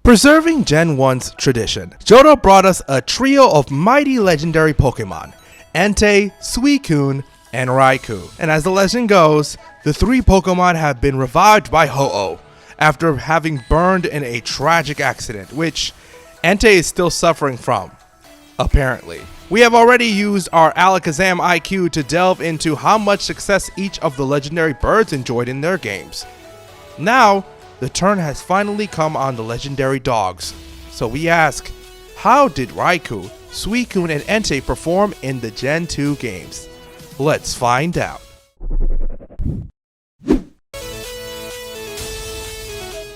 Preserving Gen 1's tradition, Johto brought us a trio of mighty legendary Pokemon, Entei, Suicune, and Raikou. And as the legend goes, the three Pokemon have been revived by Ho-Oh after having burned in a tragic accident, which Entei is still suffering from, apparently. We have already used our Alakazam IQ to delve into how much success each of the legendary birds enjoyed in their games. Now, the turn has finally come on the legendary dogs. So we ask, how did Raikou, Suicune, and Entei perform in the Gen 2 games? Let's find out.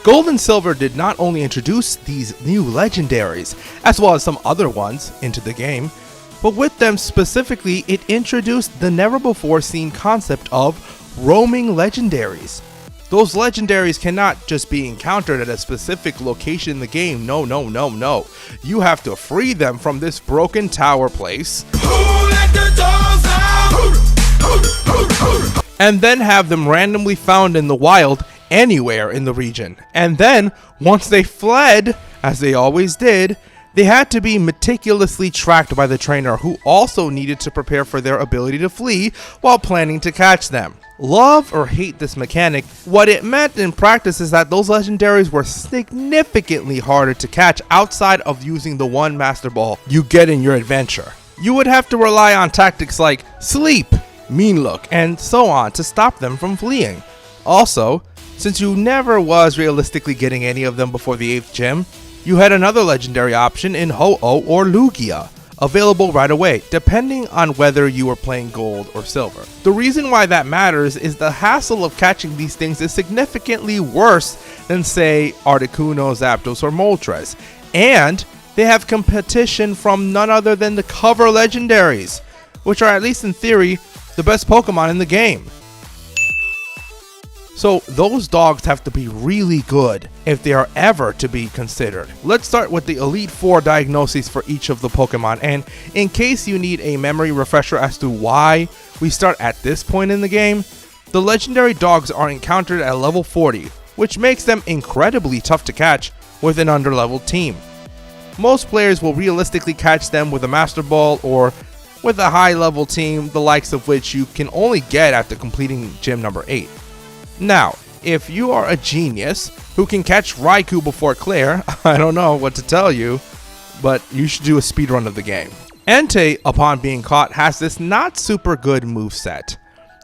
Gold and Silver did not only introduce these new legendaries, as well as some other ones, into the game, but with them specifically, it introduced the never before seen concept of roaming legendaries. Those legendaries cannot just be encountered at a specific location in the game. No. You have to free them from this broken tower place. And then have them randomly found in the wild anywhere in the region. And then, once they fled, as they always did, they had to be meticulously tracked by the trainer, who also needed to prepare for their ability to flee while planning to catch them. Love or hate this mechanic, what it meant in practice is that those legendaries were significantly harder to catch outside of using the one Master Ball you get in your adventure. You would have to rely on tactics like sleep, mean look, and so on to stop them from fleeing. Also, since you never was realistically getting any of them before the 8th gym, you had another legendary option in Ho-Oh or Lugia, available right away, depending on whether you were playing Gold or Silver. The reason why that matters is the hassle of catching these things is significantly worse than, say, Articuno, Zapdos, or Moltres, and they have competition from none other than the cover legendaries, which are, at least in theory, the best Pokemon in the game. So those dogs have to be really good if they are ever to be considered. Let's start with the Elite Four diagnoses for each of the Pokemon, and in case you need a memory refresher as to why we start at this point in the game, the legendary dogs are encountered at level 40, which makes them incredibly tough to catch with an under-leveled team. Most players will realistically catch them with a Master Ball or with a high-level team, the likes of which you can only get after completing gym number 8. Now, if you are a genius who can catch Raikou before Claire, I don't know what to tell you, but you should do a speedrun of the game. Entei, upon being caught, has this not super good moveset,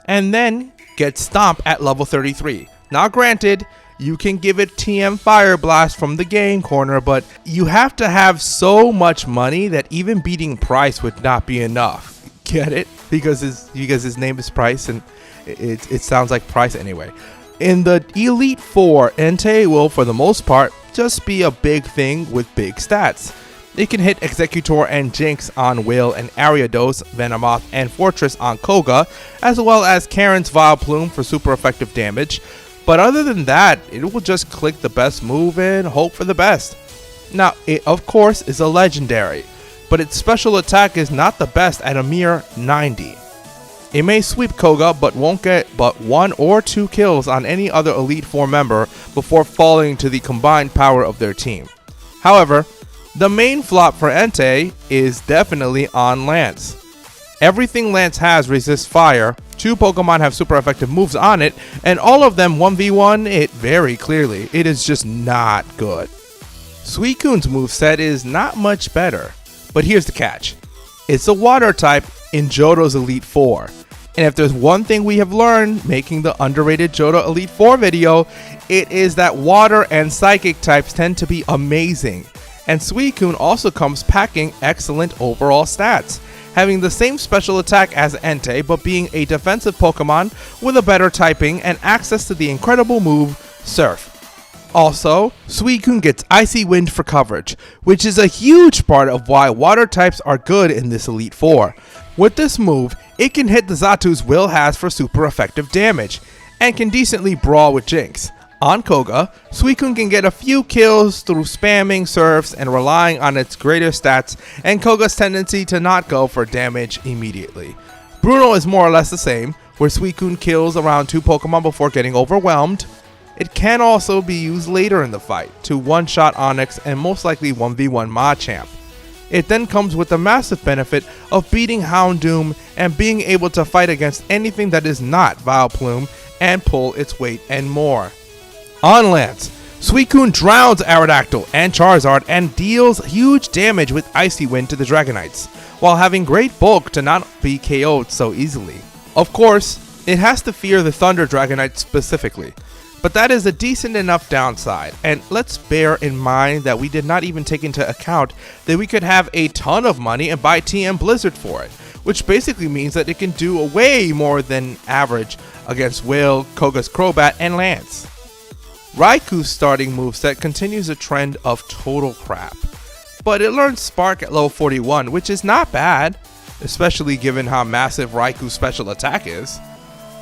and then gets Stomp at level 33. Now granted, you can give it TM Fire Blast from the game corner, but you have to have so much money that even beating Price would not be enough. Get it? Because his name is Price, and it sounds like Price anyway. In the Elite Four, Entei will, for the most part, just be a big thing with big stats. It can hit Executor and Jinx on Will and Ariados, Venomoth, and Fortress on Koga, as well as Karen's Vileplume for super effective damage. But other than that, it will just click the best move and hope for the best. Now, it of course is a legendary, but its special attack is not the best at a mere 90. It may sweep Koga, but won't get but 1 or 2 kills on any other Elite Four member before falling to the combined power of their team. However, the main flop for Entei is definitely on Lance. Everything Lance has resists fire, 2 Pokemon have super effective moves on it, and all of them 1v1 it very clearly. It is just not good. Suicune's moveset is not much better, but here's the catch. It's a water type in Johto's Elite Four. And if there's one thing we have learned making the underrated Johto Elite Four video, it is that water and psychic types tend to be amazing. And Suicune also comes packing excellent overall stats, having the same special attack as Entei but being a defensive Pokemon with a better typing and access to the incredible move Surf. Also, Suicune gets Icy Wind for coverage, which is a huge part of why water types are good in this Elite Four. With this move, it can hit the Zatu's Will has for super effective damage, and can decently brawl with Jinx. On Koga, Suicune can get a few kills through spamming Surfs and relying on its greater stats and Koga's tendency to not go for damage immediately. Bruno is more or less the same, where Suicune kills around 2 Pokemon before getting overwhelmed. It can also be used later in the fight to one-shot Onix and most likely 1v1 Machamp. It then comes with the massive benefit of beating Houndoom and being able to fight against anything that is not Vileplume and pull its weight and more. On Lance, Suicune drowns Aerodactyl and Charizard and deals huge damage with Icy Wind to the Dragonites, while having great bulk to not be KO'd so easily. Of course, it has to fear the Thunder Dragonite specifically, but that is a decent enough downside, and let's bear in mind that we did not even take into account that we could have a ton of money and buy TM Blizzard for it, which basically means that it can do way more than average against Will, Koga's Crobat, and Lance. Raikou's starting moveset continues a trend of total crap, but it learns Spark at level 41, which is not bad, especially given how massive Raikou's special attack is.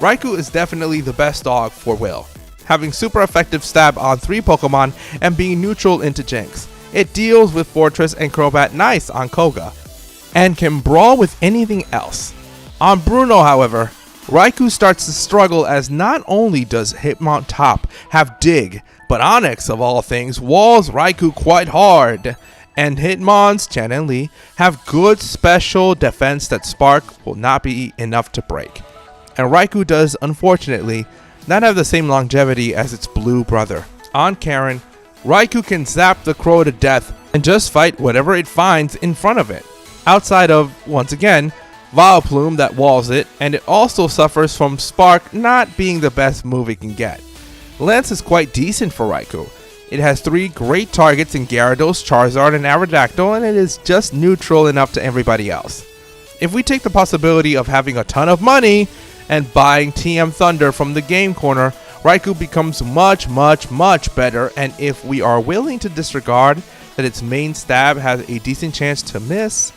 Raikou is definitely the best dog for Will, having super effective stab on 3 Pokemon and being neutral into Jinx. It deals with Fortress and Crobat nice on Koga, and can brawl with anything else. On Bruno, however, Raikou starts to struggle as not only does Hitmontop have Dig, but Onix, of all things, walls Raikou quite hard, and Hitmon's Chen and Lee have good special defense that Spark will not be enough to break. And Raikou does, unfortunately, not have the same longevity as its blue brother. On Karen, Raikou can zap the crow to death and just fight whatever it finds in front of it, outside of, once again, Vileplume that walls it, and it also suffers from Spark not being the best move it can get. Lance is quite decent for Raikou. It has 3 great targets in Gyarados, Charizard, and Aerodactyl, and it is just neutral enough to everybody else. If we take the possibility of having a ton of money and buying TM Thunder from the game corner, Raikou becomes much better, and if we are willing to disregard that its main stab has a decent chance to miss,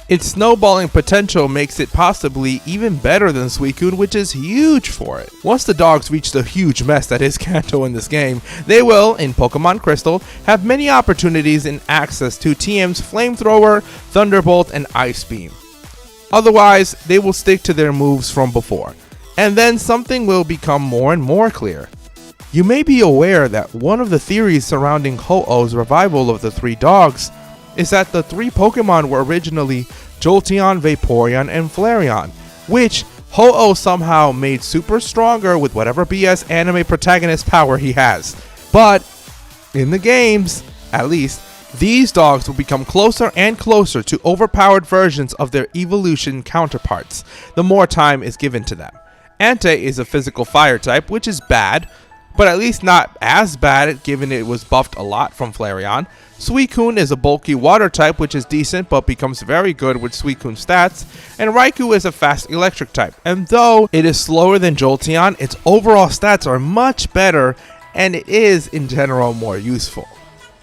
its snowballing potential makes it possibly even better than Suicune, which is huge for it. Once the dogs reach the huge mess that is Kanto in this game, they will, in Pokemon Crystal, have many opportunities and access to TM's Flamethrower, Thunderbolt, and Ice Beam. Otherwise, they will stick to their moves from before, and then something will become more and more clear. You may be aware that one of the theories surrounding Ho-Oh's revival of the 3 dogs is that the 3 Pokemon were originally Jolteon, Vaporeon, and Flareon, which Ho-Oh somehow made super stronger with whatever BS anime protagonist power he has. But in the games, at least, these dogs will become closer and closer to overpowered versions of their evolution counterparts the more time is given to them. Entei is a physical fire type, which is bad, but at least not as bad given it was buffed a lot from Flareon. Suicune is a bulky water type, which is decent but becomes very good with Suicune stats, and Raikou is a fast electric type, and though it is slower than Jolteon, its overall stats are much better and it is in general more useful.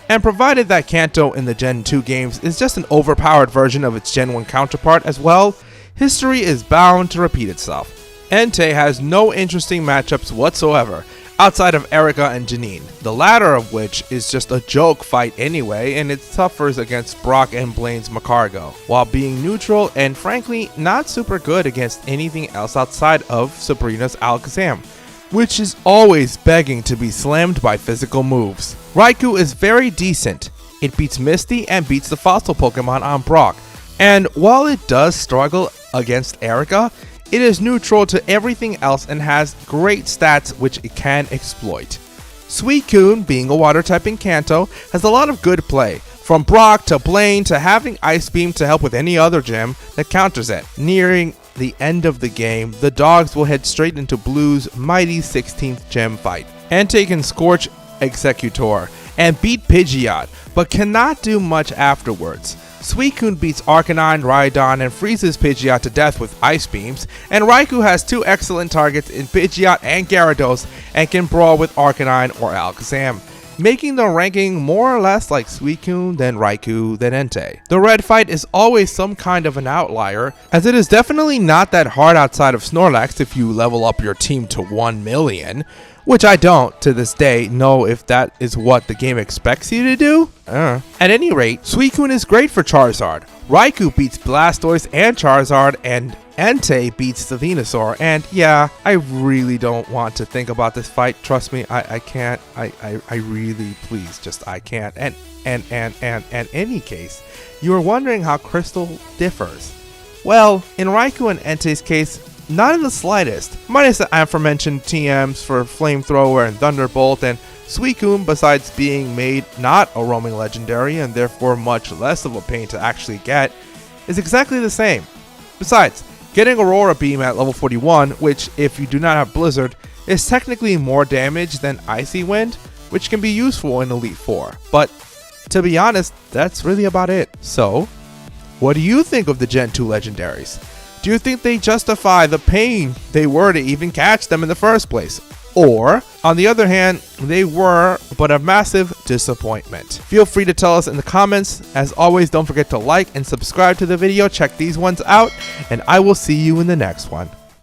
And provided that Kanto in the Gen 2 games is just an overpowered version of its Gen 1 counterpart as well, history is bound to repeat itself. Entei has no interesting matchups whatsoever, outside of Erika and Janine, the latter of which is just a joke fight anyway, and it suffers against Brock and Blaine's Macargo, while being neutral and frankly not super good against anything else outside of Sabrina's Alakazam, which is always begging to be slammed by physical moves. Raikou is very decent. It beats Misty and beats the fossil Pokemon on Brock, and while it does struggle against Erika, it is neutral to everything else and has great stats which it can exploit. Suicune, being a water type in Kanto, has a lot of good play, from Brock to Blaine to having Ice Beam to help with any other gem that counters it. Nearing the end of the game, the dogs will head straight into Blue's mighty 16th gem fight. Entei can Scorch Executor and beat Pidgeot, but cannot do much afterwards. Suicune beats Arcanine, Rhydon, and freezes Pidgeot to death with Ice Beams, and Raikou has 2 excellent targets in Pidgeot and Gyarados and can brawl with Arcanine or Alakazam, making the ranking more or less like Suicune, then Raikou, then Entei. The red fight is always some kind of an outlier, as it is definitely not that hard outside of Snorlax if you level up your team to 1 million, which I don't, to this day, know if that is what the game expects you to do. At any rate, Suicune is great for Charizard. Raikou beats Blastoise and Charizard, and Entei beats the Venusaur, and yeah, I really don't want to think about this fight. Trust me, I can't. I really, please, just I can't. And in any case, you are wondering how Crystal differs. Well, in Raikou and Entei's case, not in the slightest. Minus the aforementioned TMs for Flamethrower and Thunderbolt, and Suicune, besides being made not a roaming legendary and therefore much less of a pain to actually get, is exactly the same. Besides, getting Aurora Beam at level 41, which if you do not have Blizzard, is technically more damage than Icy Wind, which can be useful in Elite 4. But to be honest, that's really about it. So, what do you think of the Gen 2 legendaries? Do you think they justify the pain they were to even catch them in the first place? Or, on the other hand, they were but a massive disappointment. Feel free to tell us in the comments. As always, don't forget to like and subscribe to the video, check these ones out, and I will see you in the next one.